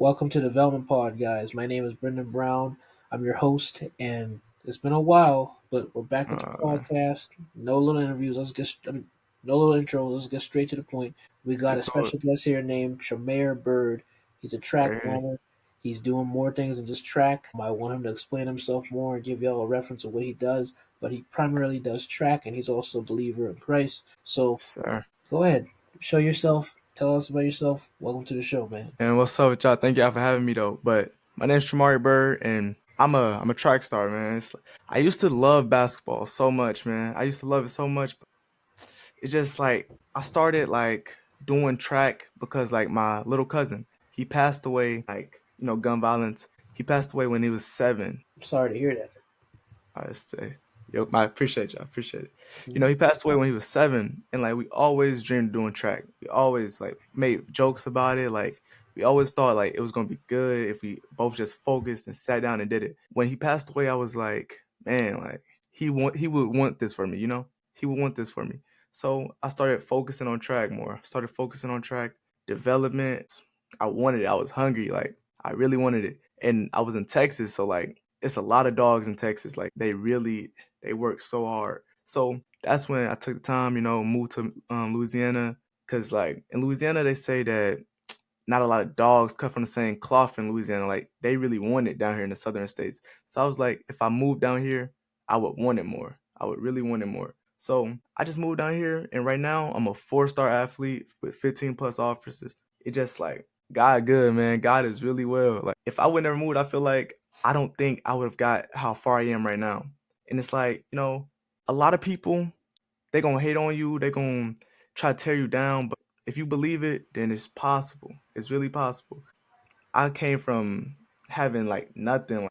Welcome to Development Pod, guys. My name is Brendan Brown. I'm your host, and it's been a while, but we're back with the Uh, podcast. No little interviews. No little intro. Let's get straight to the point. We got a get to it. special guest here named Tramare Byrd. He's a track Right here. runner. He's doing more things than just track. I want him to explain himself more and give y'all a reference of what he does. But he primarily does track, and he's also a believer in Christ. So Yes, sir. go ahead, show yourself. Tell us about yourself. Welcome to the show, man. And what's up with y'all? Thank y'all for having me though. But my name's Tramare Byrd, and I'm a track star, man. I used to love basketball so much, man. I used to love it so much. But it's just like I started like doing track because like my little cousin, he passed away like gun violence. He passed away when he was 7. I'm sorry to hear that. I say, yo, I appreciate you. I appreciate it. Mhm. He passed away when he was 7, and like we always dreamed of doing track. We always like made jokes about it. Like we always thought like it was gonna be good if we both just focused and sat down and did it. When he passed away, I was like, man, like he would want this for me. He would want this for me. So I started focusing on track more. Started focusing on track development. I wanted it. I was hungry. Like I really wanted it, and I was in Texas, so like it's a lot of dogs in Texas. Like they work so hard. So that's when I took the time, moved to Louisiana. Cause like in Louisiana, they say that not a lot of dogs cut from the same cloth in Louisiana. Like they really want it down here in the southern states. So I was like, if I moved down here, I would want it more. I would really want it more. So I just moved down here, and right now I'm a 4-star athlete with 15 plus offers. It just like God good, man. God is really well. Like if I would never moved, I feel like I don't think I would have got how far I am right now. And it's like, a lot of people, they gonna hate on you, they gonna try to tear you down, but if you believe it, then it's possible. It's really possible. I came from having like nothing, like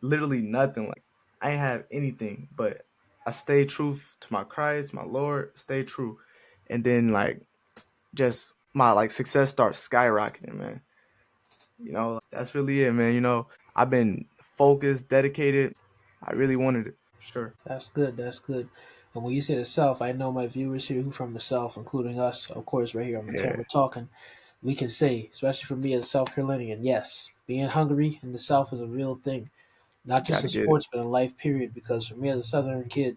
literally nothing. Like I ain't have anything, but I stayed true to my Christ, my Lord, stayed true. And then like just my like success starts skyrocketing, man. That's really it, man. I've been focused, dedicated. I really wanted it. Sure. That's good. That's good. And when you say the South, I know my viewers here who from the South, including us, of course, right here on the Yeah. camera talking, we can say, especially for me as a South Carolinian, yes, being hungry in the South is a real thing. Not just Gotta in get it. sports, but in life, period. Because for me as a Southern kid,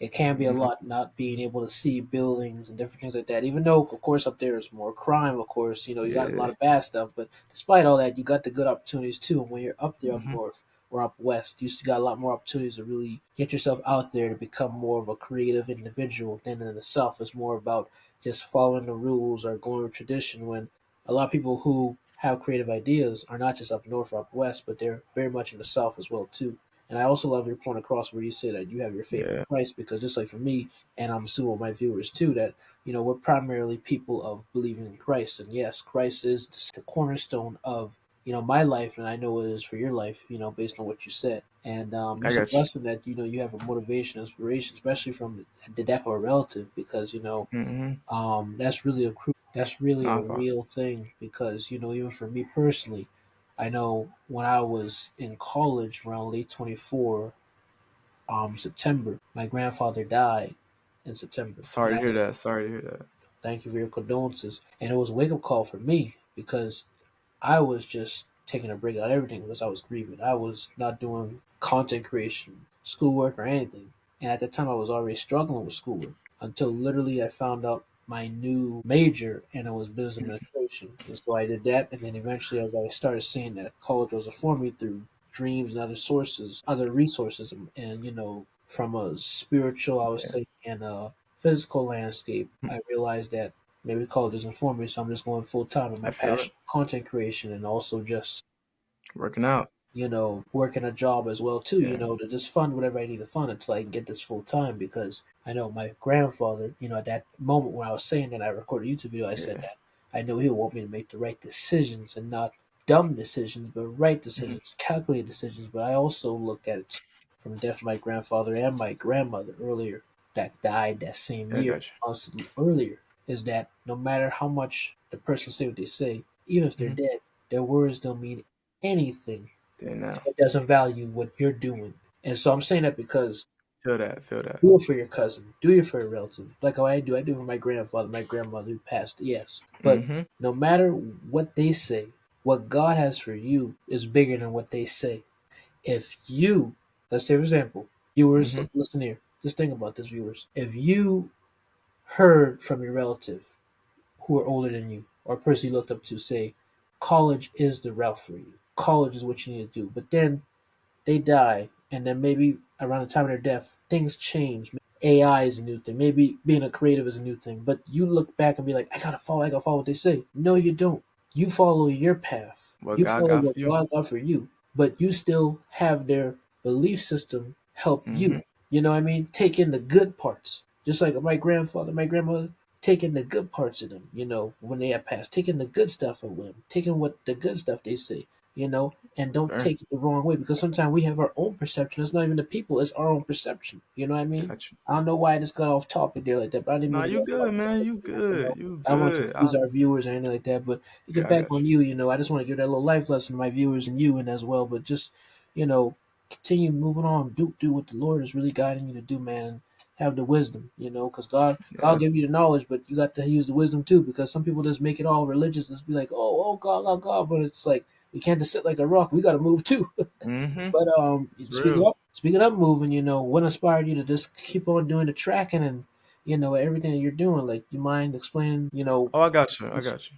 it can be a Hmm. lot not being able to see buildings and different things like that. Even though, of course, up there is more crime, of course, you got a lot Yeah. of bad stuff. But despite all that, you got the good opportunities too. And when you're up there, up Hmm. north or up west, you still got a lot more opportunities to really get yourself out there to become more of a creative individual than in the South. It's more about just following the rules or going with tradition when a lot of people who have creative ideas are not just up north or up west, but they're very much in the south as well too. And I also love your point across where you say that you have your faith in Yeah. Christ because just like for me, and I'm assuming my viewers too, that we're primarily people of believing in Christ. And yes, Christ is the cornerstone of my life, and I know it is for your life. Based on what you said. And you're I so got you. blessed in that you have a motivation, inspiration, especially from the death of a relative, because Hmm. that's really a Nah, Fox. real thing because even for me personally, I know when I was in college around late 24, September, my grandfather died in September, and Sorry to hear that. Sorry to hear that. thank you for your condolences. And it was a wake up call for me because I was just taking a break out of everything because I was grieving. I was not doing content creation, schoolwork, or anything. And at the time, I was already struggling with schoolwork until literally I found out my new major, and it was business administration. And so I did that. And then eventually, as I started seeing that college was for me through dreams and other sources, other resources, and from a spiritual, I was Yeah. saying, and a physical landscape, I realized that maybe college isn't for me, so I'm just going full time in my I feel it. passion, content creation, and also just Working out. working a job as well too. Yeah. To just fund whatever I need to fund until I can get this full time because I know my grandfather. At that moment when I was saying that, I recorded a YouTube video. I said Yeah. that I know he'll want me to make the right decisions and not dumb decisions, but right Hmm. decisions, calculated decisions. But I also look at it from the death of my grandfather and my grandmother earlier that died that same I year, got possibly earlier. Is that no matter how much the person say what they say, even if you. they're dead, their words don't mean anything Then now. if it doesn't value what you're doing. And so I'm saying that because Feel that. Feel that. do it for your cousin, do it for a relative. Like how I do it for my grandfather, my grandmother who passed, yes. But Hmm. no matter what they say, what God has for you is bigger than what they say. If you, let's say for example, viewers, Mm-hmm. listen here, just think about this, viewers. If you heard from your relative who are older than you or a person you looked up to say, college is the route for you, college is what you need to do, but then they die, and then maybe around the time of their death, things change. AI is a new thing. Maybe being a creative is a new thing. But you look back and be like, I gotta follow what they say. No, you don't. You follow your path. What You God follow got for what you. God got for you. But you still have their belief system help Mm-hmm. you. You know what I mean? Take in the good parts. Just like my grandfather, my grandmother, taking the good parts of them, when they have passed, taking the good stuff of them, taking what the good stuff they say, and don't Sure. take it the wrong way because sometimes we have our own perception. It's not even the people, it's our own perception. You know what I mean? Got you. I don't know why I just got off topic there like that, but I didn't mean Nah, to you get off good, man. topic. You good. You I don't want to good. confuse our viewers or anything like that. But to get Yeah, I back got on you. you, I just want to give that little life lesson to my viewers and you and as well. But just, you know, continue moving on. Do what the Lord is really guiding you to do, man. Have the wisdom, because God Yes. gave you the knowledge, but you got to use the wisdom too. Because some people just make it all religious, just be like, oh, God, God, God, but it's like we can't just sit like a rock. We got to move too. Mm-hmm. But It's speaking real. up, speaking up, moving. What inspired you to just keep on doing the tracking and everything that you're doing? Like, you mind explaining? Oh, I got you. I This, got you.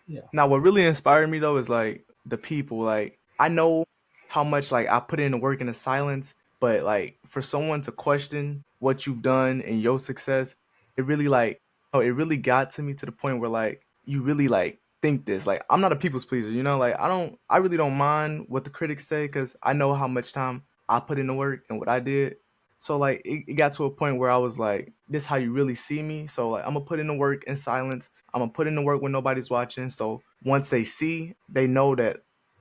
yeah. Now, what really inspired me though is like the people. Like I know how much like I put in the work in the silence, but like for someone to question what you've done and your success, it really like oh, it really got to me to the point where like you really like think this. Like I'm not a people's pleaser, you know. Like I really don't mind what the critics say because I know how much time I put in the work and what I did. So like it got to a point where I was like, this how you really see me. So like I'm gonna put in the work in silence. I'm gonna put in the work when nobody's watching. So once they see, they know that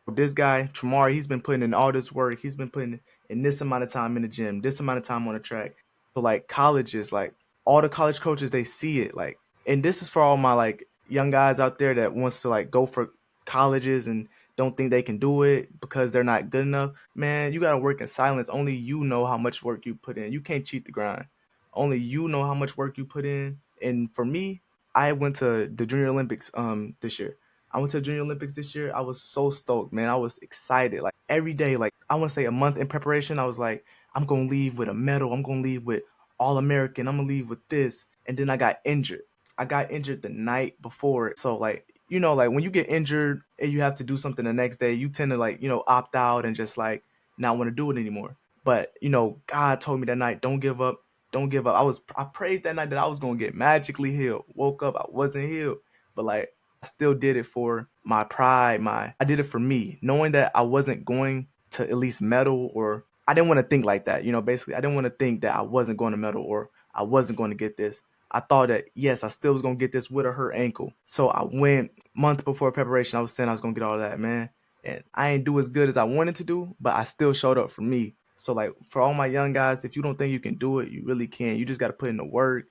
this guy, Tramare, he's been putting in all this work. He's been putting in this amount of time in the gym, this amount of time on the track. So like colleges, like all the college coaches, they see it. Like, and this is for all my like young guys out there that wants to like go for colleges and don't think they can do it because they're not good enough. Man, you gotta work in silence. Only you know how much work you put in. You can't cheat the grind. Only you know how much work you put in. And for me, I went to the Junior Olympics this year. I went to the Junior Olympics this year. I was so stoked, man. I was excited. Like every day, like I want to say a month in preparation, I was like, I'm gonna leave with a medal. I'm gonna leave with All American. I'm gonna leave with this. And then I got injured. I got injured the night before it. So like, like when you get injured and you have to do something the next day, you tend to like, opt out and just like not want to do it anymore. But God told me that night, don't give up. Don't give up. I prayed that night that I was gonna get magically healed. Woke up, I wasn't healed. But like I still did it for my pride, I did it for me, knowing that I wasn't going to at least medal or I didn't want to think like that. Basically I didn't want to think that I wasn't going to medal or I wasn't going to get this. I thought that yes, I still was gonna get this with or hurt ankle. So I went month before preparation. I was saying I was gonna get all that, man. And I ain't do as good as I wanted to do, but I still showed up for me. So like for all my young guys, if you don't think you can do it, you really can. You just gotta put in the work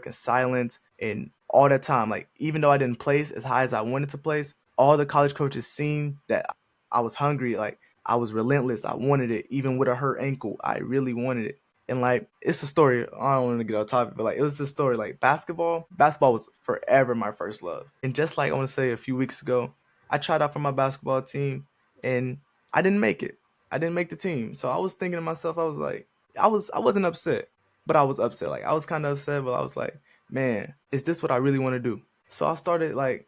in silence, and all that time. Like even though I didn't place as high as I wanted to place, all the college coaches seen that I was hungry. Like I was relentless. I wanted it, even with a hurt ankle. I really wanted it. And like it's a story. I don't want to get off topic, but like it was a story. Like basketball was forever my first love. And just like I want to say a few weeks ago, I tried out for my basketball team, and I didn't make it. I didn't make the team. So I was thinking to myself, I was like, I wasn't upset, but I was upset. Like I was kind of upset, but I was like, man, is this what I really want to do? So I started like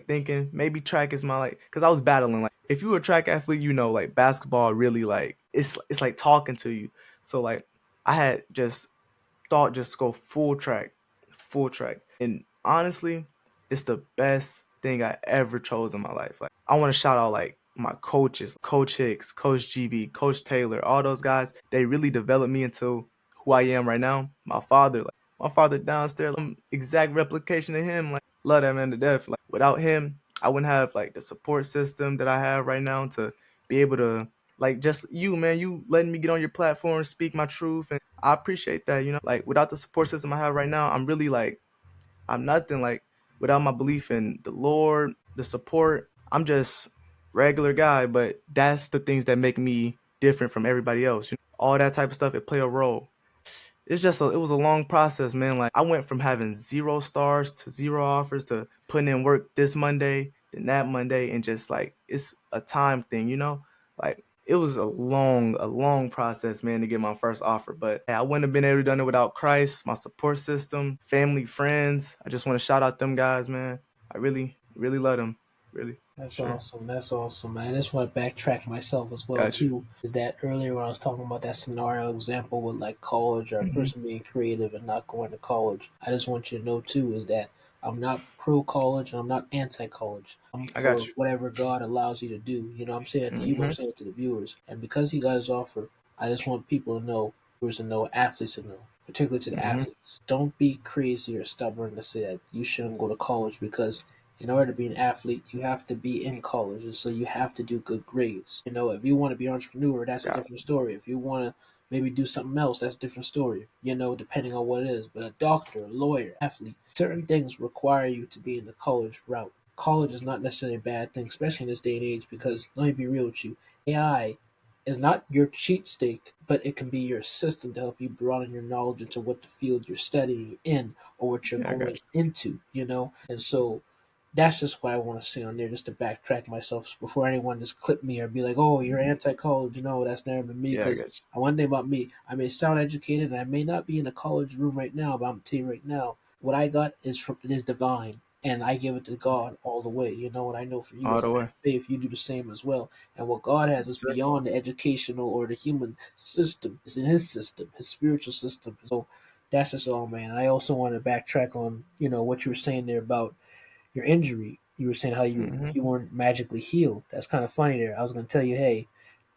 thinking maybe track is my like because I was battling like if you were a track athlete, like basketball really like it's like talking to you. So like I had just thought just go full track. And honestly, it's the best thing I ever chose in my life. Like I want to shout out like my coaches, Coach Hicks, Coach GB, Coach Taylor, all those guys. They really developed me into who I am right now. My father downstairs, I'm exact replication of him. Like love that man to death. Like without him, I wouldn't have like the support system that I have right now to be able to like just you, man, you letting me get on your platform, speak my truth, and I appreciate that. Like without the support system I have right now, I'm really like I'm nothing. Like without my belief in the Lord, the support, I'm just regular guy. But that's the things that make me different from everybody else. All that type of stuff, it play a role. It was a long process, man. Like I went from having 0 stars to 0 offers to putting in work this Monday then that Monday, and just like it's a time thing, you know. Like it was a long process, man, to get my first offer. But hey, I wouldn't have been able to done it without Christ, my support system, family, friends. I just want to shout out them guys, man. I really, really love them. Really, That's sure. awesome. That's awesome, man. I just want to backtrack myself as well Got you. too. Is that earlier when I was talking about that scenario example with like college or a Hmm. person being creative and not going to college? I just want you to know too is that I'm not pro college and I'm not anti college. I'm I got for you. whatever God allows you to do. You know, I'm saying it to you, but I'm Hmm. saying it to the viewers. And because He got His offer, I just want people to know, viewers to know, athletes to know, particularly to the Hmm. athletes. Don't be crazy or stubborn to say that you shouldn't go to college because in order to be an athlete, you have to be in college, and so you have to do good grades. You know, if you want to be an entrepreneur, that's a Got different story. If you want to maybe do something else, that's a different story. You know, depending on what it is. But a doctor, a lawyer, athlete, certain things require you to be in the college route. College is not necessarily a bad thing, especially in this day and age, because let me be real with you, AI is not your cheat stake, but it can be your assistant to help you broaden your knowledge into what the field you're studying in or what you're yeah, I got going into, you know? And so that's just what I want to say on there, just to backtrack myself before anyone just clip me or be like, "Oh, you. you're Hmm. anti-college." No, that's never been me. Yeah, I Because got one thing about me, I may sound educated and I may not be in a college room right now, but I'm telling you right now, what I got is divine, and I give it to you. God all the way. You know, what I know for you All as a the man way. of faith, you do the same as well. And what God has Yes, is sir. beyond the educational or the human system. It's in His system, His spiritual system. So that's just all, man. I also want to backtrack on what you were saying there about your injury. You were saying how Hmm. you weren't magically healed. That's kind of funny there. I was going to tell you, hey,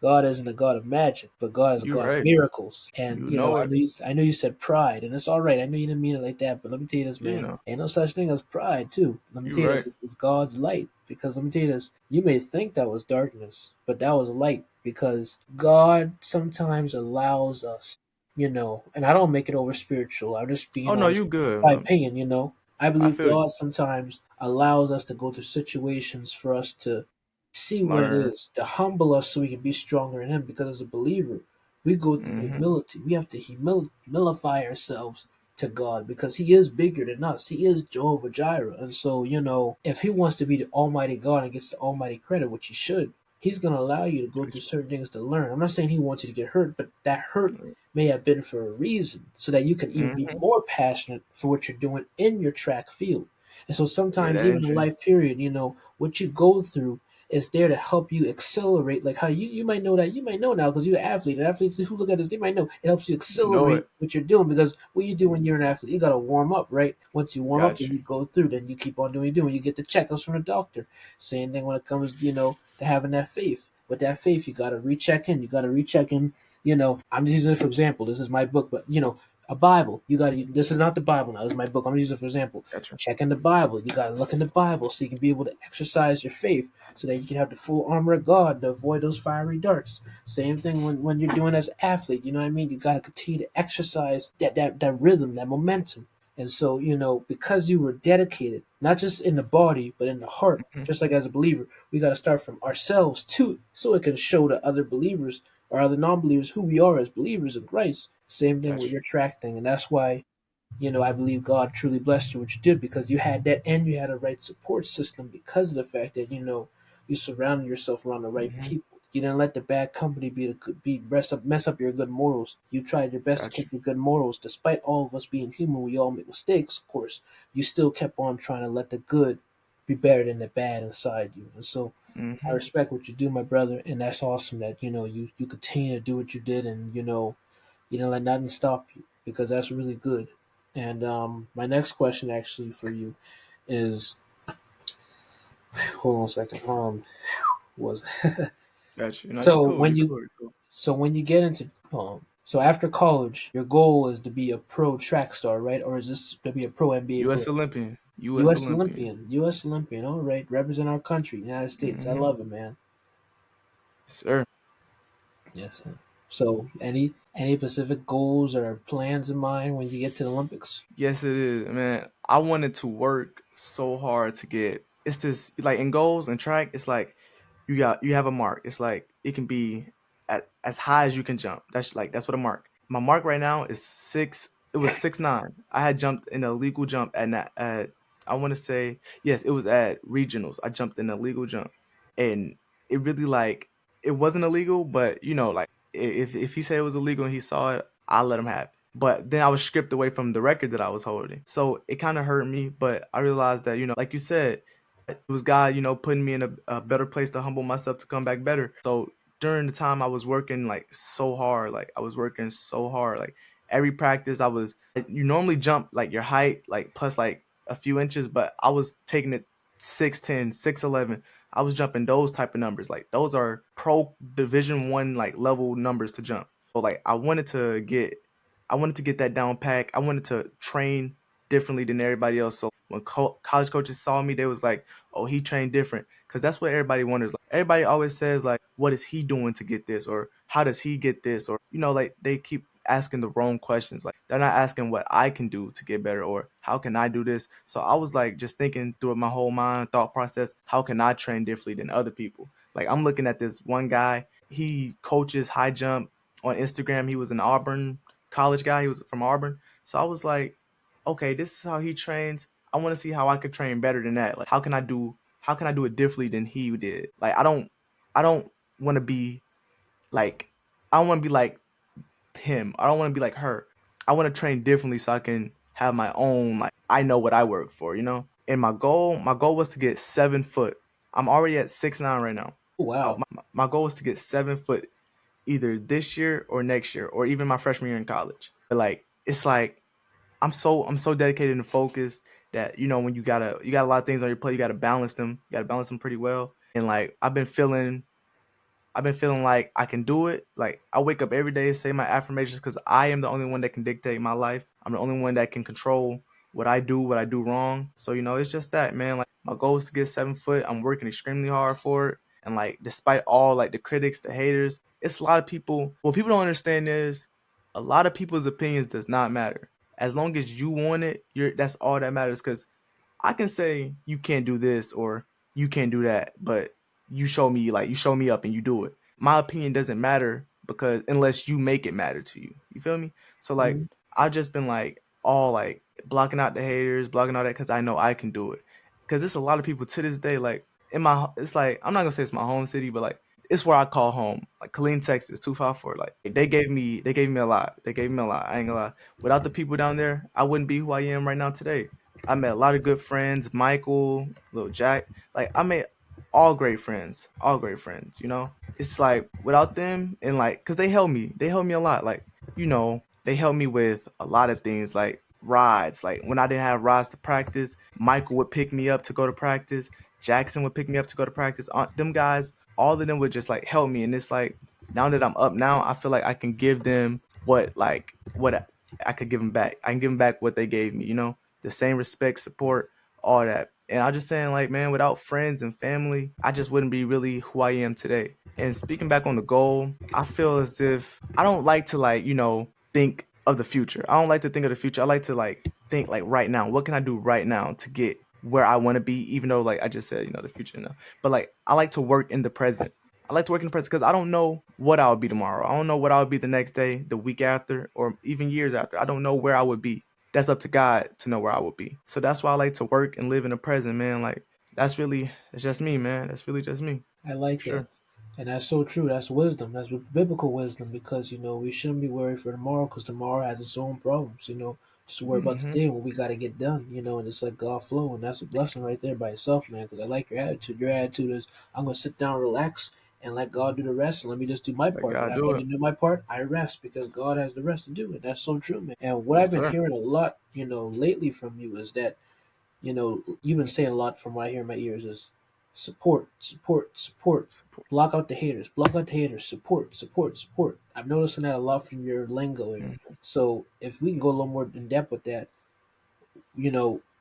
God isn't a God of magic, but God is a You God of right. miracles. And You know I it. know you said pride, and it's all right. I know you didn't mean it like that, but let me tell you this, You man. know. Ain't no such thing as pride, too. Let me You tell you this: right. it's God's light. Because let me tell you this: you may think that was darkness, but that was light. Because God sometimes allows us, and I don't make it over spiritual. I'm just Oh being no, honest you with good. my opinion. I I believe feel you. God sometimes allows us to go through situations for us to see what it Learn. is, to humble us so we can be stronger in Him. Because as a believer, we go through Hmm. humility. We have to humilify ourselves to God because He is bigger than us. He is Jehovah Jireh. And so, if He wants to be the Almighty God and gets the Almighty credit, which He should, He's going to allow you to go through Got certain things to learn. I'm not saying He wants you to get hurt, but that hurt you. may have been for a reason so that you can even be Hmm. more passionate for what you're doing in your track field. And so Yeah, sometimes, that even in injury. life period, what you go through is there to help you accelerate. Like how you might know that you might know now because you're an athlete. And athletes who look at this, they might know it helps you You know accelerate it. what you're doing because what you do when you're an athlete, you got to warm up, right? Once you warm up, Got then you. you go through, then you keep on doing what you do. You get the checkups from the doctor. Same thing when it comes, to having that faith. With that faith, you got to recheck in. You got to recheck in. I'm just using it for example. This is my book, but a Bible. You got to. This is not the Bible now. This is my book. I'm using it for example. Got you. Check in the Bible. You got to look in the Bible so you can be able to exercise your faith, so that you can have the full armor of God to avoid those fiery darts. Same thing when you're doing as an athlete. You know what I mean? You got to continue to exercise that rhythm, that momentum. And so, because you were dedicated, not just in the body, but in the heart, Hmm. just like as a believer, we got to start from ourselves too, so it can show to other believers or other non-believers who we are as believers in Christ. Same thing Got with you. your track thing, and that's why I believe God truly blessed you what you did because you had that and you had a right support system because of the fact that you surrounded yourself around the right Hmm. people. You didn't let the bad company mess up your good morals. You tried your best to Got you. keep your good morals, despite all of us being human. We all make mistakes, of course. You still kept on trying to let the good be better than the bad inside you, and so I Hmm. respect what you do, my brother, and that's awesome that you continue to do what you did, and you don't let nothing stop you because that's really good. And my next question actually for you is, hold on a second. Was Got you. No, you so cool. when You you cool. You cool. so when you get into so after college, your goal is to be a pro track star, right? Or is this to be a pro NBA U.S. player? Olympian. U.S. U.S. Olympian. Olympian, U.S. Olympian. All right, represent our country, United States. I Hmm. love it, man. Sir. Yes. Sir. So, any specific goals or plans in mind when you get to the Olympics? Yes, it is, man. I wanted to work so hard to get. It's this like in goals and track. It's like you have a mark. It's like it can be as high as you can jump. That's what a mark. My mark right now is 6. It was 6'9". I had jumped in a legal jump at I want to say yes, it was at regionals. I jumped in a legal jump, and it really like it wasn't illegal, but like if he said it was illegal and he saw it, I let him have it. But then I was stripped away from the record that I was holding, so it kind of hurt me. But I realized that like you said, it was God, putting me in a better place to humble myself to come back better. So during the time I was working like so hard, like I was working so hard, like every practice I was. You normally jump like your height, like plus like a few inches, but I was taking it 6'10", 6'11". I was jumping those type of numbers. Like those are pro division 1 like level numbers to jump. So like I wanted to get that down pack. I wanted to train differently than everybody else. So when college coaches saw me, they was like, "Oh, he trained different." Because that's what everybody wonders. Like everybody always says, like, "What is he doing to get this?" Or "How does he get this?" Or like they keep asking the wrong questions. Like they're not asking what I can do to get better or how can I do this. So I was like just thinking through my whole mind thought process, how can I train differently than other people? Like I'm looking at this one guy, he coaches high jump on Instagram. He was an Auburn college guy. He was from Auburn. So I was like, okay, this is how he trains. I want to see how I could train better than that. Like how can I do it differently than he did? Like I don't want to be like I don't want to be like him. I don't want to be like her. I want to train differently so I can have my own like I know what I work for. And my goal was to get 7 foot. I'm already at 6'9" right now. Oh, wow. My goal was to get 7 foot either this year or next year or even my freshman year in college. But like it's like I'm so dedicated and focused that when you got a lot of things on your plate, you got to balance them. You got to balance them pretty well. And like I've been feeling like I can do it. Like I wake up every day and say my affirmations because I am the only one that can dictate my life. I'm the only one that can control what I do wrong. So it's just that, man. Like my goal is to get 7 foot. I'm working extremely hard for it. And like despite all like the critics, the haters, it's a lot of people. What people don't understand is a lot of people's opinions does not matter. As long as you want it, that's all that matters. Because I can say you can't do this or you can't do that, but you show me up and you do it. My opinion doesn't matter because unless you make it matter to you. You feel me? So like Mhm. I've just been like all like blocking out the haters, blocking all that because I know I can do it. Because there's a lot of people to this day like it's like I'm not gonna say it's my home city, but like it's where I call home. Like Killeen, Texas, 254. Like they gave me a lot. They gave me a lot. I ain't gonna lie. Without the people down there, I wouldn't be who I am right now today. I met a lot of good friends, Michael, Lil Jack. Like I made all great friends, all great friends. It's like without them and like, cause they helped me a lot. Like, they helped me with a lot of things like rides. Like when I didn't have rides to practice, Michael would pick me up to go to practice. Jackson would pick me up to go to practice. Them guys, all of them would just like help me. And it's like, now that I'm up now, I feel like I can give them what I could give them back. I can give them back what they gave me. The same respect, support, all that. And I'm just saying, like, man, without friends and family, I just wouldn't be really who I am today. And speaking back on the goal, I feel as if I don't like to like, think of the future. I don't like to think of the future. I like to like think like right now. What can I do right now to get where I want to be? Even though like I just said, the future now. But like I like to work in the present. I like to work in the present because I don't know what I'll be tomorrow. I don't know what I'll be the next day, the week after, or even years after. I don't know where I would be. That's up to God to know where I would be. So that's why I like to work and live in the present, man. Like it's just me, man. That's really just me. I like that. Sure. And that's so true. That's wisdom. That's biblical wisdom because, we shouldn't be worried for tomorrow because tomorrow has its own problems, Just worry about Hmm. today and what we got to get done, and just let God flow. And that's a blessing right there by itself, man, because I like your attitude. Your attitude is, I'm going to sit down, relax, and let God do the rest. And let me just do my Let part. When God I've do already it. do my part, I rest because God has the rest to do it. That's so true, man. And what I've Yes, been sir. hearing a lot, lately from you is that you've been saying a lot from what I hear in my ears is support, support, support. Support. Block out the haters, support, support, support. I'm noticing that a lot from your lingo here. Mhm. So if we can go a little more in depth with that,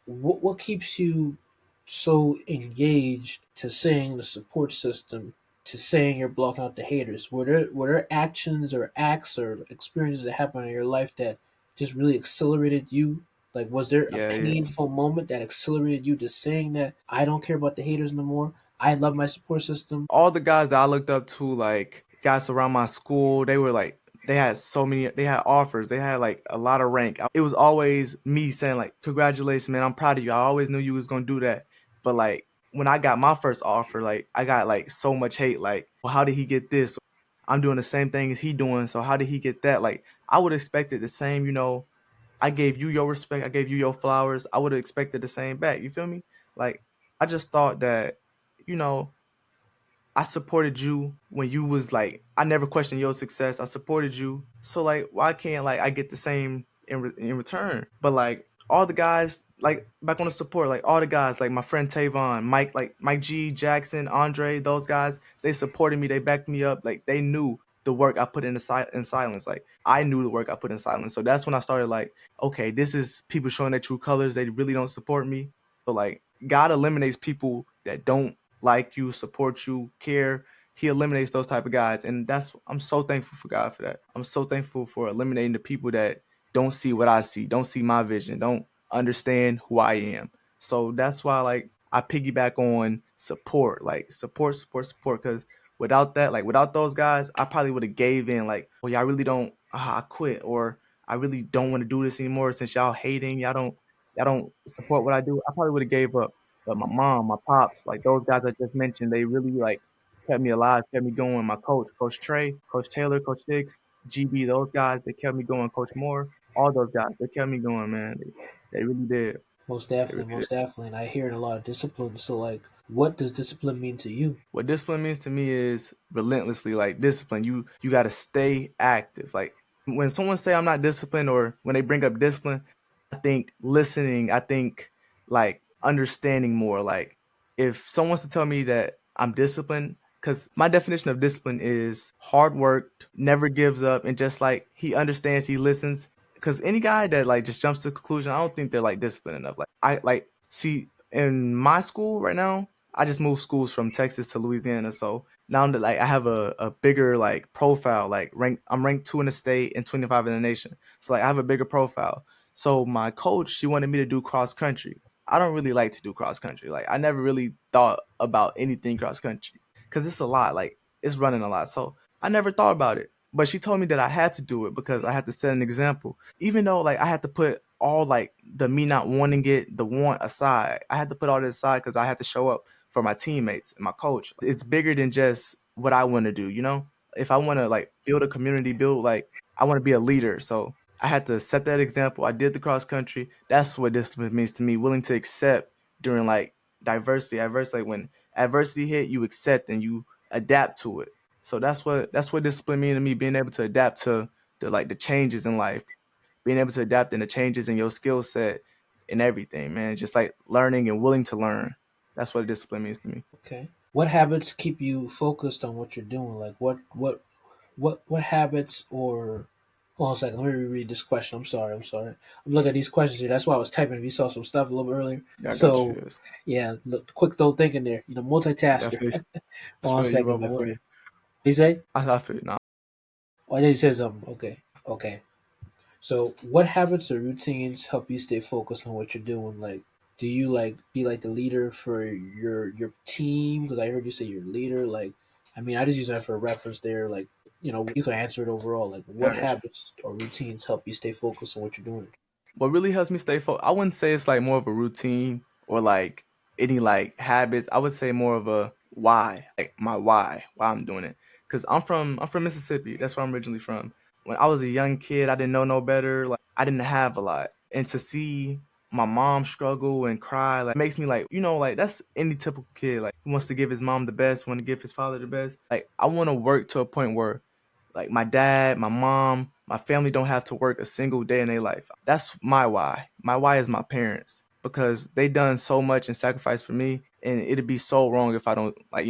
what keeps you so engaged to saying the support system, to saying you're blocking out the haters? Were there actions or acts or experiences that happened in your life that just really accelerated you? Like, was there a Yeah, yeah. painful moment that accelerated you to saying that I don't care about the haters no more? I love my support system. All the guys that I looked up to, like guys around my school, they were like they had so many, they had offers, they had like a lot of rank. It was always me saying like, congratulations, man, I'm proud of you. I always knew you was gonna do that. But like when I got my first offer, like I got like so much hate. Like, well, how did he get this? I'm doing the same thing as he doing, so how did he get that? Like I would expect it the same, you know. I gave you your respect, I gave you your flowers. I would have expected the same back. You feel me? Like I just thought that, you know, I supported you when you was like, I never questioned your success. I supported you. So like, why can't like I get the same in return? But like all the guys, like back on the support, like all the guys, like my friend Tavon, Mike, like Mike G, Jackson, Andre, those guys, they supported me. They backed me up. Like they knew the work I put in in silence. Like I knew the work I put in silence. So that's when I started like, okay, this is people showing their true colors. They really don't support me. So like God eliminates people that don't like you, support you, care. He eliminates those type of guys, and that's I'm so thankful for God for that. I'm so thankful for eliminating the people that don't see what I see, don't see my vision, don't understand who I am. So that's why like I piggyback on support, like support, support, support. Because without that, like without those guys, I probably would have gave in. Like, oh yeah, I really don't. I quit, or I really don't want to do this anymore since y'all hating, y'all don't support what I do. I probably would have gave up. But my mom, my pops, like those guys I just mentioned, they really like kept me alive, kept me going. My coach, Coach Trey, Coach Taylor, Coach Hicks, GB, those guys, they kept me going. Coach Moore, all those guys, they kept me going, man. They really did. Most They definitely, really did. most definitely. And I hear it a lot of discipline. So, like, what does discipline mean to you? What discipline means to me is relentlessly like discipline. You got to stay active. Like when someone say I'm not disciplined, or when they bring up discipline, I think listening, I think like understanding more. Like if someone wants to tell me that I'm disciplined, because my definition of discipline is hard work, never gives up, and just like he understands, he listens. Because any guy that like just jumps to the conclusion, I don't think they're like disciplined enough. Like I like see in my school right now, I just moved schools from Texas to Louisiana. So now that like I have a bigger like profile, like I'm ranked 2 in the state and 25 in the nation. So like I have a bigger profile. So my coach, she wanted me to do cross country. I don't really like to do cross country. Like I never really thought about anything cross country because it's a lot. Like it's running a lot. So I never thought about it. But she told me that I had to do it because I had to set an example. Even though like I had to put all like the me not wanting it, the want aside. I had to put all this aside because I had to show up for my teammates and my coach. It's bigger than just what I want to do, you know? If I want to like build a community, build like I want to be a leader. So I had to set that example. I did the cross country. That's what discipline means to me. Willing to accept during like adversity, like when adversity hit, you accept and you adapt to it. So that's what discipline means to me. Being able to adapt to the changes in life, being able to adapt and the changes in your skill set and everything, man. Just like learning and willing to learn. That's what discipline means to me. Okay. What habits keep you focused on what you're doing? Like, what habits or hold on a second, let me reread this question. I'm sorry. I'm looking at these questions here. That's why I was typing if you saw some stuff a little bit earlier. Yeah, I got you. So Yes. yeah, look, quick though thinking there. Yeah, Multitasker. I Hold on a feel you, bro. second, I man. feel What you. he say? I feel you. Nah. Oh, I think he said something. Okay. Okay. So, what habits or routines help you stay focused on what you're doing? Like, do you like be like the leader for your team? Because I heard you say you're a leader. Like, I mean, I just use that for a reference there. Like, you could answer it overall. Like, Yeah, what I got you. habits or routines help you stay focused on what you're doing? What really helps me stay focused, I wouldn't say it's like more of a routine or like any like habits. I would say more of a why, like my why I'm doing it. Cause I'm from Mississippi. That's where I'm originally from. When I was a young kid, I didn't know no better. Like I didn't have a lot, and to see my mom struggle and cry like makes me like, like that's any typical kid like who wants to give his mom the best, want to give his father the best. Like I want to work to a point where like my dad, my mom, my family don't have to work a single day in their life. That's my why. My why is my parents because they done so much and sacrificed for me, and it'd be so wrong if I don't like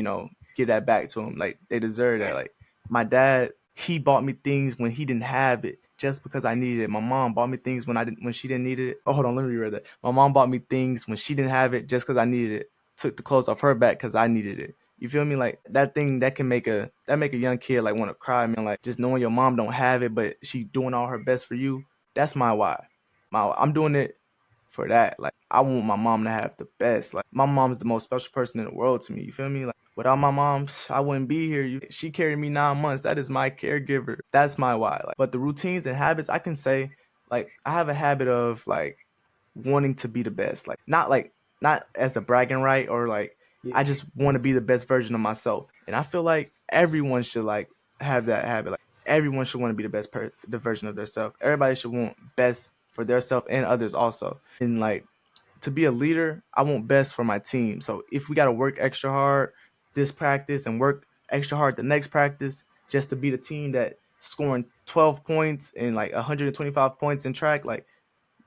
give that back to them. Like they deserve that. Like my dad, he bought me things when he didn't have it just because I needed it. My mom bought me things when she didn't need it. Oh, hold on, let me reread that. My mom bought me things when she didn't have it just because I needed it. Took the clothes off her back because I needed it. You feel me? Like that thing that can make a young kid like want to cry, man. Like just knowing your mom don't have it, but she doing all her best for you. That's my why. I'm doing it for that. Like I want my mom to have the best. Like my mom's the most special person in the world to me. You feel me? Like Without my mom, I wouldn't be here. She carried me 9 months. That is my caregiver. That's my why. Like, but the routines and habits, I can say, like, I have a habit of like wanting to be the best. Like not as a bragging right or like I Yeah. just want to be the best version of myself. And I feel like everyone should like have that habit. Like everyone should want to be the the version of themselves. Everybody should want best for themselves and others also. And like to be a leader, I want best for my team. So if we got to work extra hard this practice and work extra hard the next practice just to be the team that scoring 12 points and like 125 points in track, like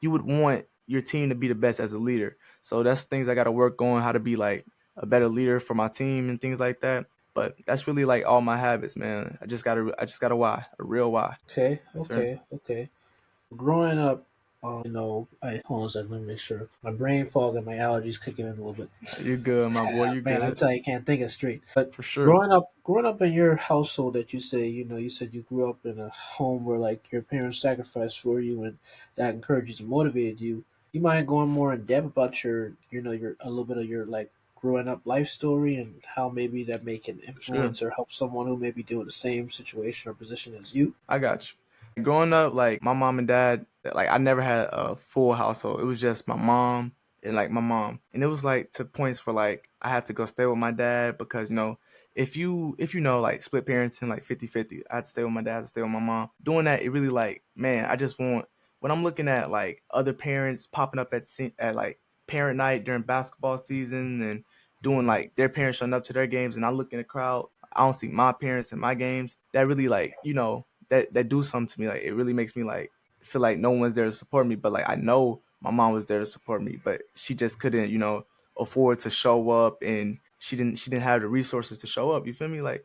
you would want your team to be the best as a leader. So that's things I got to work on, how to be like a better leader for my team and things like that. But that's really like all my habits, man. I just got a why, a real why. Okay. Yes, sir. Okay. Growing up, I hold on a second. Let me make sure my brain fog and my allergies kicking in a little bit. You good, my boy. You Man, I good tell you, I can't think it straight. But for sure. growing up in your household, that you say, you said you grew up in a home where like your parents sacrificed for you, and that encouraged you, motivated you. You mind going more in depth about your a little bit of your like growing up life story and how maybe that may can For sure. influence or help someone who may be doing the same situation or position as you. I got you. Growing up, like my mom and dad, like I never had a full household. It was just my mom and like my mom. And it was like to points where like I had to go stay with my dad because if you know like split parenting like 50-50, I had to stay with my dad, to stay with my mom. Doing that, it really like, man, I just want when I'm looking at like other parents popping up at like parent night during basketball season and doing like their parents showing up to their games and I look in the crowd, I don't see my parents in my games. That really like, that do something to me. Like it really makes me like feel like no one's there to support me. But like I know my mom was there to support me, but she just couldn't, afford to show up and she didn't have the resources to show up. You feel me? Like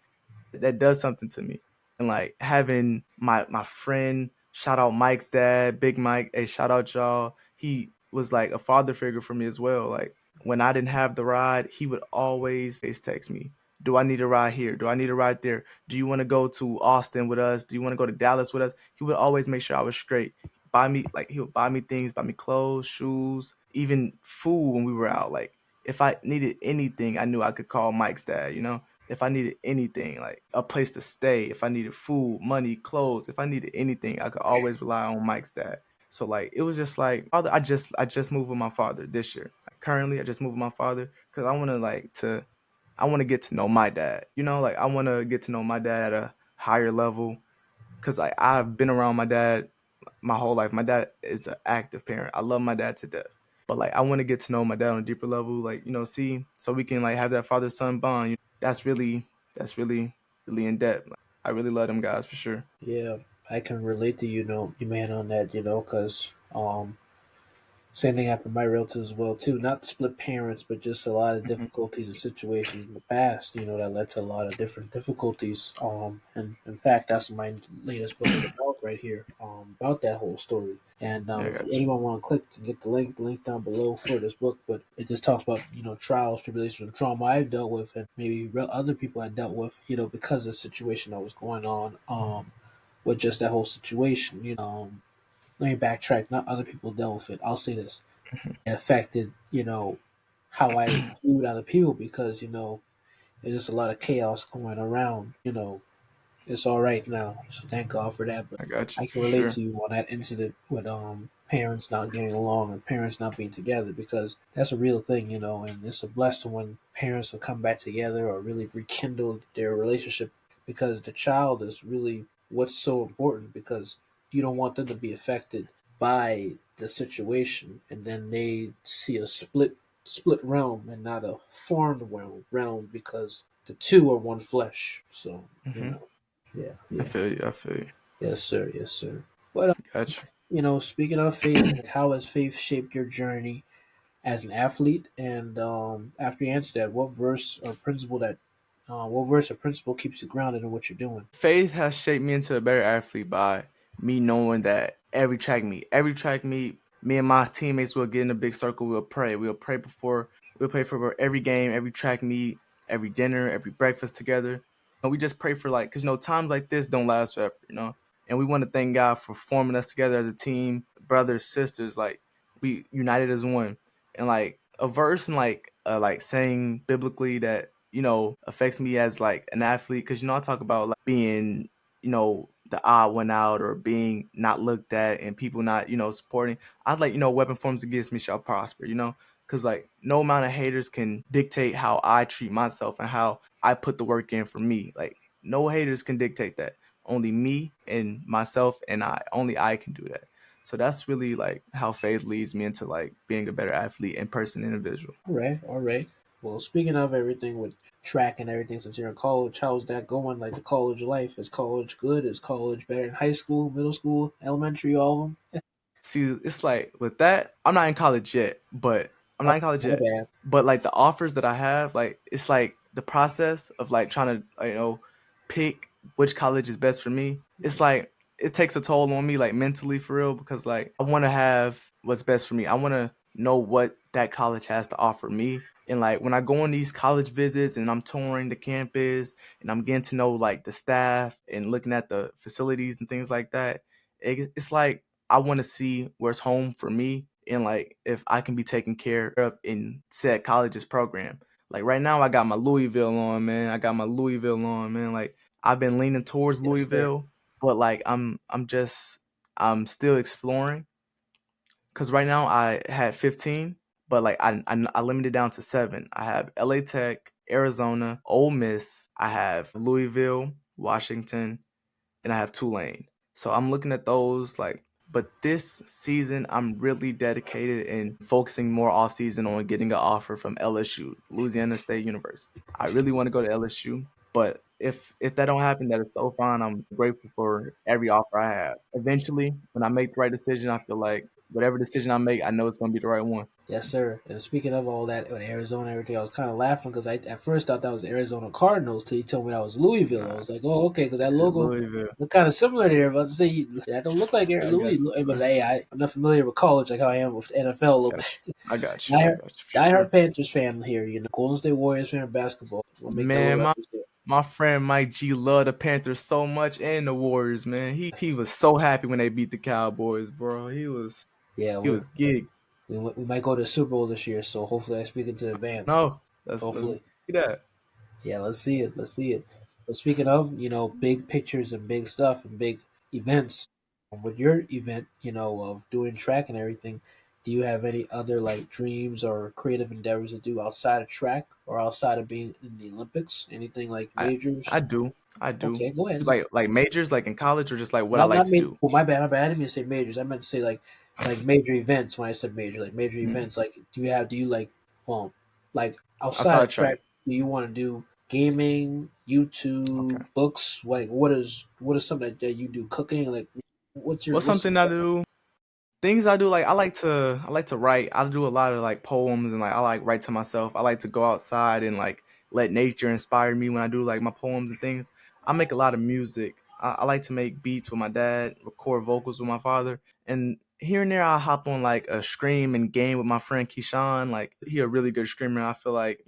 that does something to me. And like having my friend, shout out Mike's dad, Big Mike, hey, shout out y'all. He was like a father figure for me as well. Like when I didn't have the ride, he would always text me. Do I need a ride here? Do I need a ride there? Do you want to go to Austin with us? Do you want to go to Dallas with us? He would always make sure I was straight. Buy me like he would buy me things, buy me clothes, shoes, even food when we were out. Like if I needed anything, I knew I could call Mike's dad. If I needed anything, like a place to stay, if I needed food, money, clothes, if I needed anything, I could always rely on Mike's dad. So like it was just like father, I just moved with my father this year. Like, currently I just moved with my father because I want to get to know my dad. Like I want to get to know my dad at a higher level because like I've been around my dad my whole life. My dad is an active parent. I love my dad to death. But like I want to get to know my dad on a deeper level, like see, so we can like have that father son bond. That's really really in depth. Like, I really love them guys for sure. Yeah, I can relate to you man on that, because same thing happened to my relatives as well too. Not split parents, but just a lot of Hmm. difficulties and situations in the past. That led to a lot of different difficulties. And in fact, that's my latest book about right here. About that whole story. And Yeah, I if got you. anyone want to click to get the link down below for this book. But it just talks about trials, tribulations, and trauma I've dealt with, and maybe other people I dealt with. Because of the situation that was going on. With just that whole situation. Let me backtrack. Not other people dealt with it. I'll say this: it affected, how I viewed other people because there's just a lot of chaos going around. It's all right now, so thank God for that. But I got you I can for relate sure. to you on that incident with parents not getting along and parents not being together because that's a real thing, and it's a blessing when parents will come back together or really rekindle their relationship because the child is really what's so important because you don't want them to be affected by the situation and then they see a split realm and not a formed realm because the two are one flesh. So, Hmm. yeah, I yeah. feel you. I feel you. Yes, sir. Yes, sir. But Got you. speaking of faith, how has faith shaped your journey as an athlete? And after you answer that, what verse or principle keeps you grounded in what you're doing? Faith has shaped me into a better athlete by me knowing that every track meet, me and my teammates will get in a big circle. We'll pray. We'll pray for every game, every track meet, every dinner, every breakfast together. And we just pray for like, cause times like this don't last forever. And we want to thank God for forming us together as a team, brothers, sisters, like we united as one. And like a verse and like saying biblically that affects me as like an athlete. Because I talk about like being the odd one out, or being not looked at, and people not supporting. I'd like weapon forms against me shall prosper. Because like no amount of haters can dictate how I treat myself and how I put the work in for me. Like no haters can dictate that. Only me and myself, and only I can do that. So that's really like how faith leads me into like being a better athlete and person individual. All right, all right. Well, speaking of everything with track and everything, since you're in college, how's that going? Like the college life, is college good? Is college better than high school, middle school, elementary, all of them? See, it's like with that, I'm not in college yet, but I'm Oh, not in college my yet. bad. But like the offers that I have, like it's like the process of like trying to pick which college is best for me. It's like it takes a toll on me like mentally for real, because like I want to have what's best for me. I want to know what that college has to offer me. And like when I go on these college visits and I'm touring the campus and I'm getting to know like the staff and looking at the facilities and things like that, it's like I want to see where's home for me, and like if I can be taken care of in said college's program. Like right now, I got my Louisville on, man. I got my Louisville on, man. Like I've been leaning towards Yes, sir. Louisville, but like I'm still exploring, because right now I had 15, but like I limited down to 7. I have LA Tech, Arizona, Ole Miss. I have Louisville, Washington, and I have Tulane. So I'm looking at those like, but this season I'm really dedicated and focusing more off season on getting an offer from LSU, Louisiana State University. I really want to go to LSU, but if that don't happen, that is so fine. I'm grateful for every offer I have. Eventually, when I make the right decision, I feel like whatever decision I make, I know it's going to be the right one. Yes, sir. And speaking of all that with Arizona and everything, I was kind of laughing because I at first thought that was the Arizona Cardinals till you told me that was Louisville. I Nah, was like, oh, okay, because that logo Louisville. look kind of similar there. But to say that don't look like I got Louis. But you. hey, I'm not familiar with college like how I am with NFL a little Got bit. you. I got you. I Diehard, got you for diehard sure. Panthers fan here. Golden State Warriors fan of basketball. We'll make that little Man, reference there. my friend Mike G loved the Panthers so much, and the Warriors, man. He was so happy when they beat the Cowboys, bro. Yeah, He was geeked. we might go to the Super Bowl this year. So hopefully I speak into advance. No, let's Hopefully. see that. Yeah, let's see it. Let's see it. But speaking of, big pictures and big stuff and big events, with your event, of doing track and everything, do you have any other like dreams or creative endeavors to do outside of track or outside of being in the Olympics? Anything like I majors? I do. I do. Okay, go ahead. Like majors, like in college, or just like what I like Not to major. do. Well, my bad. I didn't mean to say majors. I meant to say like major events. When I said major, like major Mhm. events, like do you like like outside Outside of of track. track? Do you want to do gaming, YouTube, Okay. books? Like what is something that you do? Cooking? Like What's what's some something I stuff? do? Things I do, like I like to write. I do a lot of like poems, and like I like write to myself. I like to go outside and like let nature inspire me when I do like my poems and things. I make a lot of music. I like to make beats with my dad, record vocals with my father, and here and there I hop on like a stream and game with my friend Keyshawn. Like he a really good streamer. I feel like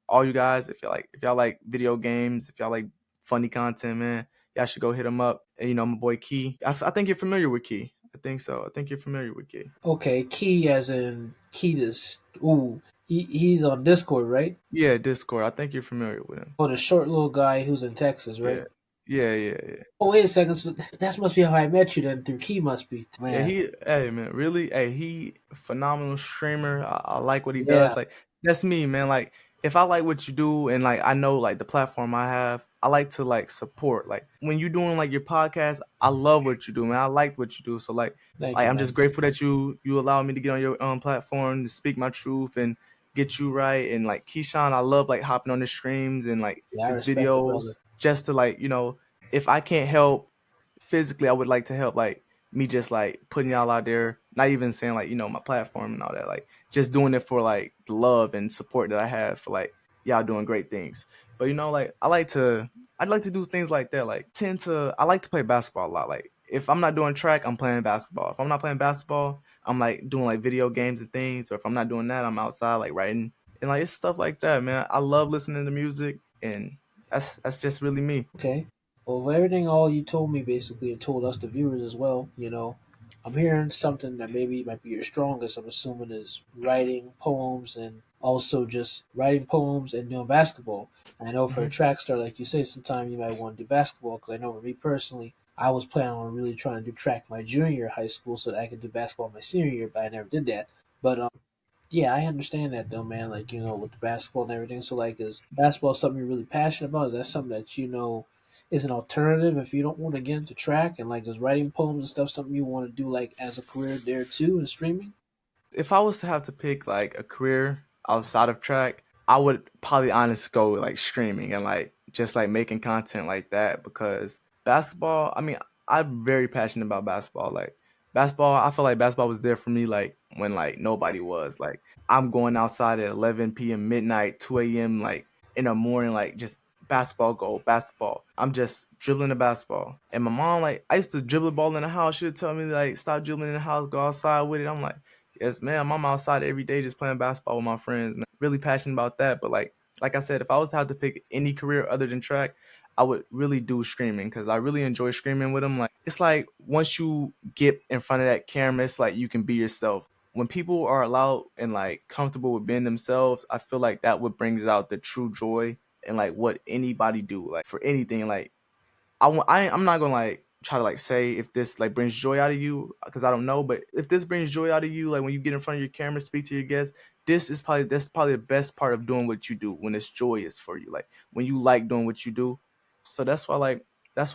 all you guys, if y'all like video games, if y'all like funny content, man, y'all should go hit him up. And my boy Key. I think you're familiar with Key. I think so. I think you're familiar with Key. Okay, Key as in Key this. Ooh, he's on Discord, right? Yeah, Discord. I think you're familiar with him. Oh, the short little guy who's in Texas, right? Yeah. Yeah, yeah, yeah. Oh, wait a second. So that must be how I met you then. Through Key must be Yeah, man. hey man, really, hey, he phenomenal streamer. I like what he does. Yeah, Like that's me, man. Like if I like what you do, and like I know like the platform I have, I like to like support. Like when you're doing like your podcast, I love what you do, man. I like what you do. So thank like you, I'm just man. grateful that you allow me to get on your platform to speak my truth and get you right. And like Keyshawn, I love like hopping on the streams and like Yeah, I his respect it, brother. videos just to like if I can't help physically, I would like to help, like me just like putting y'all out there, not even saying like my platform and all that, like just doing it for like the love and support that I have for like y'all doing great things. But like I'd like to do things like that. Like I like to play basketball a lot. Like if I'm not doing track, I'm playing basketball. If I'm not playing basketball, I'm like doing like video games and things. Or if I'm not doing that, I'm outside like writing, and like it's stuff like that, man. I love listening to music, and that's just really me. Okay. Well, for everything, all you told me basically, and told us the viewers as well. I'm hearing something that maybe might be your strongest. I'm assuming is writing poems and also just writing poems and doing basketball. I know for a Hmm. track star, like you say, sometimes you might want to do basketball. Because I know for me personally, I was planning on really trying to do track my junior year of high school so that I could do basketball my senior year, but I never did that. But yeah, I understand that though, man. Like, with the basketball and everything. So, like, is basketball something you're really passionate about? Is that something that is an alternative if you don't want to get into track? And like, is writing poems and stuff something you want to do like as a career there too in streaming? If I was to have to pick like a career outside of track, I would probably honestly go with, like streaming and like just like making content like that because basketball, I mean, I'm very passionate about basketball. Like basketball, I feel like basketball was there for me like when like nobody was. Like I'm going outside at 11 p.m., midnight, 2 a.m., like in the morning, like just basketball goal, basketball. I'm just dribbling the basketball. And my mom, like, I used to dribble the ball in the house. She would tell me, like, stop dribbling in the house, go outside with it. I'm like, yes, man, I'm outside every day just playing basketball with my friends, man. Really passionate about that. But like I said, if I was to have to pick any career other than track, I would really do streaming because I really enjoy streaming with them. Like it's like once you get in front of that camera, it's like you can be yourself. When people are allowed and like comfortable with being themselves, I feel like that what brings out the true joy and like what anybody do like for anything. Like I'm not gonna like try to like say if this like brings joy out of you because I don't know, but if this brings joy out of you, like when you get in front of your camera, speak to your guests, that's probably the best part of doing what you do when it's joyous for you, like when you like doing what you do. So that's why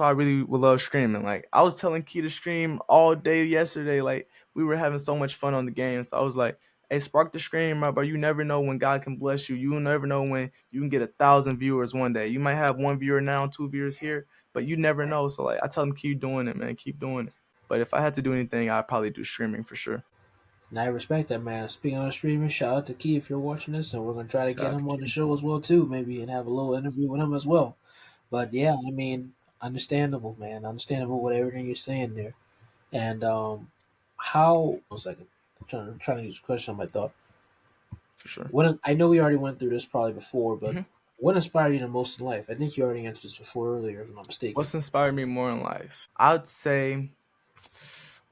I really would love streaming. Like I was telling Key to stream all day yesterday, like we were having so much fun on the game. So I was like, hey, spark the stream, bro. You never know when God can bless you. You never know when you can get 1,000 viewers one day. You might have one viewer now, two viewers here, but you never know. So like I tell them keep doing it, man, keep doing it. But if I had to do anything, I'd probably do streaming for sure. And I respect that, man. Speaking of streaming, shout out to Key if you're watching this, and we're gonna try to Shout get out to him on the Key. show as well too, maybe, and have a little interview with him as well. But yeah, I mean, understandable, man. Understandable with everything you're saying there. And how? One second, I'm trying to use a question on my thought. For sure. What I know we already went through this probably before, but Hmm. what inspired you the most in life? I think you already answered this before earlier, if I'm not mistaken. What's inspired me more in life? I'd say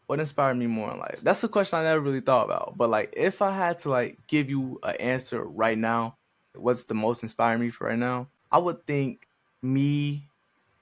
what inspired me more in life. That's a question I never really thought about. But like if I had to like give you an answer right now, what's the most inspiring me for right now? I would think me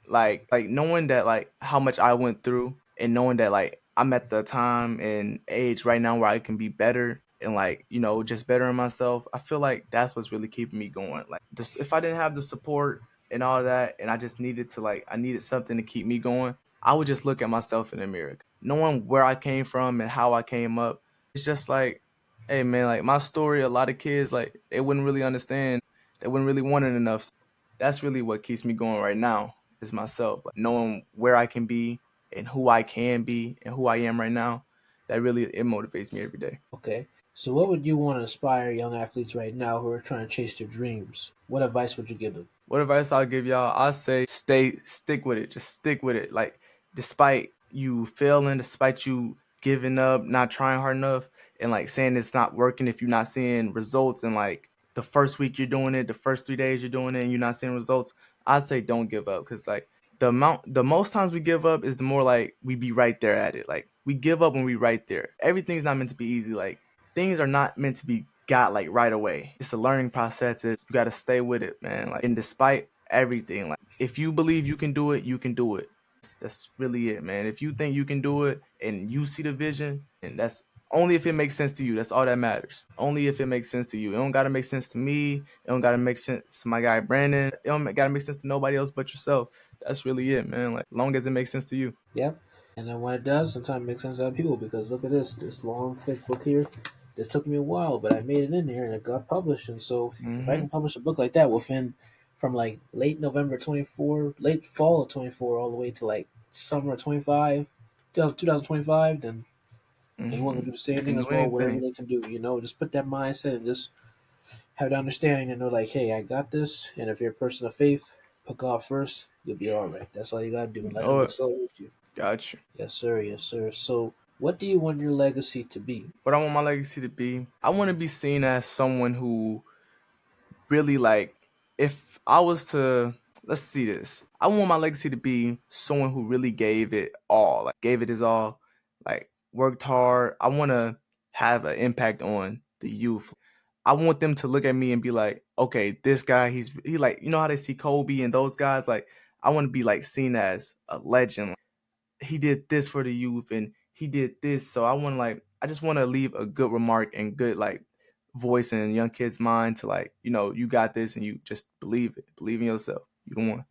like knowing that like how much I went through and knowing that like I'm at the time and age right now where I can be better and like just bettering myself. I feel like that's what's really keeping me going. Like this, if I didn't have the support and all that and I just needed to like I needed something to keep me going, I would just look at myself in the mirror. Knowing where I came from and how I came up, it's just like, hey man, like my story, a lot of kids like they wouldn't really understand, they wouldn't really want it enough. So that's really what keeps me going right now is myself. Like knowing where I can be and who I can be and who I am right now, that really it motivates me every day. Okay. So, what would you want to inspire young athletes right now who are trying to chase their dreams? What advice would you give them? What advice I'll give y'all? I say stick with it. Just stick with it. Like despite you failing, despite you giving up, not trying hard enough, and like saying it's not working if you're not seeing results and like the first week you're doing it, the first 3 days you're doing it and you're not seeing results, I'd say don't give up. Cause like the most times we give up is the more like we be right there at it. Like we give up when we right there. Everything's not meant to be easy. Like things are not meant to be got like right away. It's a learning process. You got to stay with it, man. Like, and despite everything, like if you believe you can do it, you can do it. That's really it, man. If you think you can do it and you see the vision, and that's only if it makes sense to you. That's all that matters. Only if it makes sense to you. It don't gotta make sense to me. It don't gotta make sense to my guy Brandon. It don't gotta make sense to nobody else but yourself. That's really it, man. Like, long as it makes sense to you. Yep. And then when it does, sometimes it makes sense to other people because look at this long, thick book here. This took me a while, but I made it in there and it got published. And so, if I Hmm. can publish a book like that within from like late November 24, late fall of 24, all the way to like summer of 25, 2025, then anyone Hmm. can do the same You thing can as do well, whatever anything. they can do. Just put that mindset and just have the understanding and know, like, hey, I got this. And if you're a person of faith, put God first, you'll be all right. That's all you got to do. You And let Him know it. accelerate you. Got you. Yes, sir. Yes, sir. So, what do you want your legacy to be? What I want my legacy to be, I want to be seen as someone who really like, if I was to, let's see this, I want my legacy to be someone who really gave it all, like gave it his all, like worked hard. I want to have an impact on the youth. I want them to look at me and be like, okay, this guy, he like, you know how they see Kobe and those guys? Like, I want to be like seen as a legend. He did this for the youth and he did this. So I want to like, I just want to leave a good remark and good like voice in young kids' mind to like, you got this and you just believe it. Believe in yourself. You the one.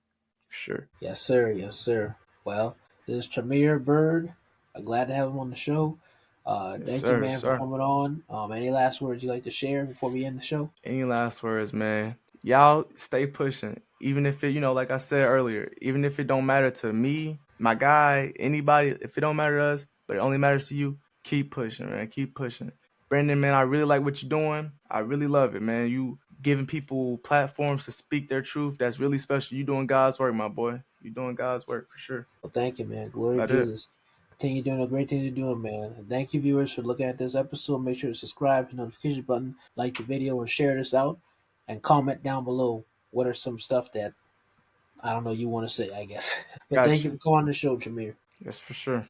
For sure. Yes, sir. Yes, sir. Well, this is Tramare Byrd. I'm glad to have him on the show. Yes, Thank you, sir. Yes, man, for sir. coming on. Any last words you'd like to share before we end the show? Any last words, man? Y'all stay pushing. Even if it, like I said earlier, even if it don't matter to me, my guy, anybody, if it don't matter to us, but it only matters to you, keep pushing, man. Keep pushing. Brandon, man, I really like what you're doing. I really love it, man. You giving people platforms to speak their truth. That's really special. You doing God's work, my boy. You doing God's work for sure. Well, thank you, man. Glory to About it. Jesus. Continue doing the great things you're doing, man. And thank you, viewers, for looking at this episode. Make sure to subscribe, hit the notification button, like the video, and share this out. And comment down below what are some stuff that I don't know you want to say, I guess. But thank Got you you. for coming on the show, Jameer. Yes, for sure.